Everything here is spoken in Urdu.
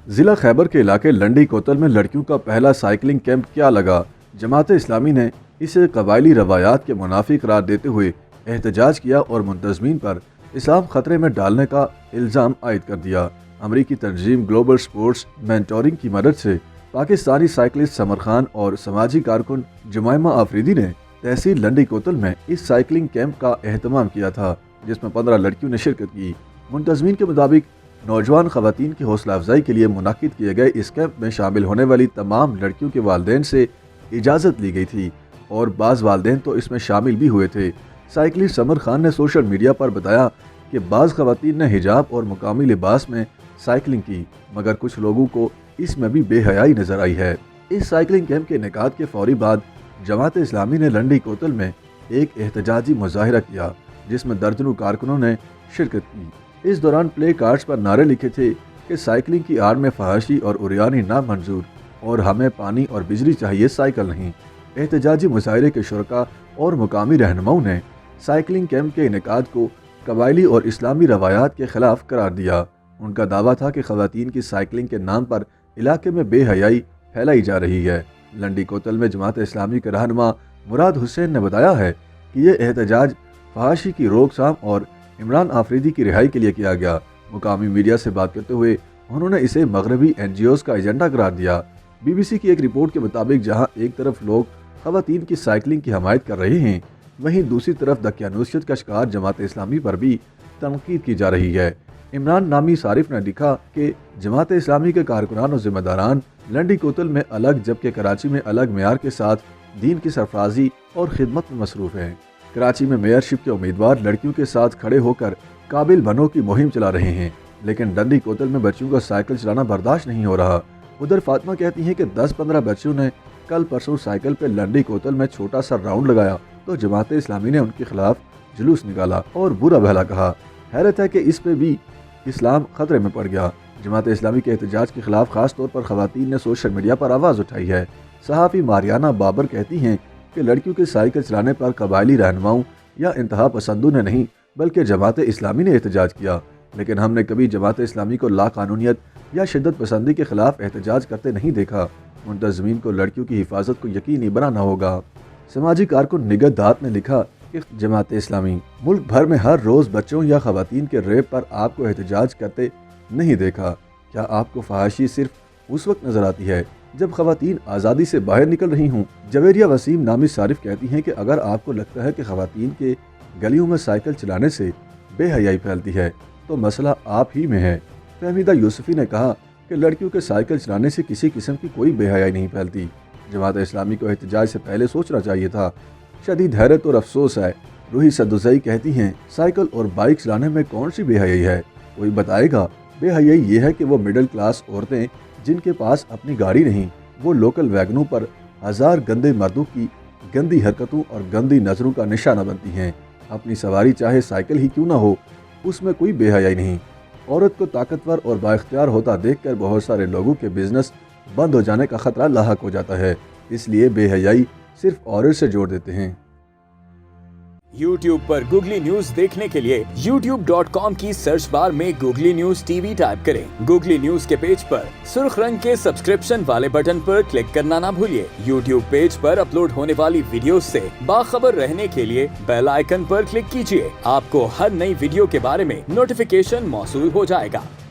ضلع خیبر کے علاقے لنڈی کوتل میں لڑکیوں کا پہلا سائیکلنگ کیمپ کیا لگا۔ جماعت اسلامی نے اسے قبائلی روایات کے منافی قرار دیتے ہوئے احتجاج کیا اور منتظمین پر اسلام خطرے میں ڈالنے کا الزام عائد کر دیا۔ امریکی تنظیم گلوبل سپورٹس مینٹورنگ کی مدد سے پاکستانی سائیکلسٹ سمر خان اور سماجی کارکن جمائمہ آفریدی نے تحصیل لنڈی کوتل میں اس سائیکلنگ کیمپ کا اہتمام کیا تھا، جس میں 15 لڑکیوں نے شرکت کی۔ منتظمین کے مطابق نوجوان خواتین کی حوصلہ افزائی کے لیے منعقد کیے گئے اس کیمپ میں شامل ہونے والی تمام لڑکیوں کے والدین سے اجازت لی گئی تھی اور بعض والدین تو اس میں شامل بھی ہوئے تھے۔ سائیکلسٹ سمر خان نے سوشل میڈیا پر بتایا کہ بعض خواتین نے حجاب اور مقامی لباس میں سائیکلنگ کی، مگر کچھ لوگوں کو اس میں بھی بے حیائی نظر آئی ہے۔ اس سائیکلنگ کیمپ کے انعقاد کے فوری بعد جماعت اسلامی نے لنڈی کوتل میں ایک احتجاجی مظاہرہ کیا، جس میں درجنوں کارکنوں نے شرکت کی۔ اس دوران پلے کارڈز پر نعرے لکھے تھے کہ سائیکلنگ کی آڑ میں فحاشی اور عریانی نامنظور اور ہمیں پانی اور بجلی چاہیے، سائیکل نہیں۔ احتجاجی مظاہرے کے شرکاء اور مقامی رہنماؤں نے سائیکلنگ کیمپ کے انعقاد کو قبائلی اور اسلامی روایات کے خلاف قرار دیا۔ ان کا دعویٰ تھا کہ خواتین کی سائیکلنگ کے نام پر علاقے میں بے حیائی پھیلائی جا رہی ہے۔ لنڈی کوتل میں جماعت اسلامی کے رہنما مراد حسین نے بتایا ہے کہ یہ احتجاج فحاشی کی روک تھام اور عمران آفریدی کی رہائی کے لیے کیا گیا۔ مقامی میڈیا سے بات کرتے ہوئے انہوں نے اسے مغربی NGOs کا ایجنڈا قرار دیا۔ BBC کی ایک رپورٹ کے مطابق جہاں ایک طرف لوگ خواتین کی سائیکلنگ کی حمایت کر رہے ہیں، وہیں دوسری طرف دقیانوسیت کا شکار جماعت اسلامی پر بھی تنقید کی جا رہی ہے۔ عمران نامی صارف نے لکھا کہ جماعت اسلامی کے کارکنان اور ذمہ داران لنڈی کوتل میں الگ جبکہ کراچی میں الگ معیار کے ساتھ دین کی سرفرازی اور خدمت میں مصروف ہیں۔ کراچی میں میئرشپ کے امیدوار لڑکیوں کے ساتھ کھڑے ہو کر قابل بنو کی مہم چلا رہے ہیں، لیکن لنڈی کوتل میں بچیوں کا سائیکل چلانا برداشت نہیں ہو رہا۔ ادھر فاطمہ کہتی ہیں کہ 10-15 بچیوں نے کل پرسوں سائیکل پہ لنڈی کوتل میں چھوٹا سا راؤنڈ لگایا تو جماعت اسلامی نے ان کے خلاف جلوس نکالا اور برا بھلا کہا۔ حیرت ہے کہ اس پہ بھی اسلام خطرے میں پڑ گیا۔ جماعت اسلامی کے احتجاج کے خلاف خاص طور پر خواتین نے سوشل میڈیا پر آواز اٹھائی ہے۔ صحافی ماریانہ بابر کہتی ہیں کہ لڑکیوں کے سائیکل چلانے پر قبائلی رہنماؤں یا انتہا پسندوں نے نہیں بلکہ جماعت اسلامی نے احتجاج کیا، لیکن ہم نے کبھی جماعت اسلامی کو لا قانونیت یا شدت پسندی کے خلاف احتجاج کرتے نہیں دیکھا۔ منتظمین کو لڑکیوں کی حفاظت کو یقینی بنانا ہوگا۔ سماجی کارکن نگہت دات نے لکھا کہ جماعت اسلامی ملک بھر میں ہر روز بچوں یا خواتین کے ریپ پر آپ کو احتجاج کرتے نہیں دیکھا۔ کیا آپ کو فحاشی صرف اس وقت نظر آتی ہے جب خواتین آزادی سے باہر نکل رہی ہوں؟ جویریہ وسیم نامی صارف کہتی ہیں کہ اگر آپ کو لگتا ہے کہ خواتین کے گلیوں میں سائیکل چلانے سے بے حیائی پھیلتی ہے تو مسئلہ آپ ہی میں ہے۔ فہمیدہ یوسفی نے کہا کہ لڑکیوں کے سائیکل چلانے سے کسی قسم کی کوئی بے حیائی نہیں پھیلتی۔ جماعت اسلامی کو احتجاج سے پہلے سوچنا چاہیے تھا۔ شدید حیرت اور افسوس ہے۔ روحی سدوزئی کہتی ہیں سائیکل اور بائک چلانے میں کون سی بے حیائی ہے؟ کوئی بتائے گا؟ بے حیائی یہ ہے کہ وہ مڈل کلاس عورتیں جن کے پاس اپنی گاڑی نہیں، وہ لوکل ویگنوں پر ہزار گندے مردوں کی گندی حرکتوں اور گندی نظروں کا نشانہ بنتی ہیں۔ اپنی سواری چاہے سائیکل ہی کیوں نہ ہو، اس میں کوئی بے حیائی نہیں۔ عورت کو طاقتور اور بااختیار ہوتا دیکھ کر بہت سارے لوگوں کے بزنس بند ہو جانے کا خطرہ لاحق ہو جاتا ہے، اس لیے بے حیائی صرف عورت سے جوڑ دیتے ہیں۔ YouTube پر گوگلی نیوز دیکھنے کے لیے youtube.com کی سرچ بار میں گوگلی نیوز TV ٹائپ کریں۔ گوگلی نیوز کے پیج پر سرخ رنگ کے سبسکرپشن والے بٹن پر کلک کرنا نہ بھولیے۔ YouTube پیج پر اپلوڈ ہونے والی ویڈیوز سے باخبر رہنے کے لیے بیل آئیکن پر کلک کیجیے۔ آپ کو ہر نئی ویڈیو کے بارے میں نوٹیفیکیشن موصول ہو جائے گا۔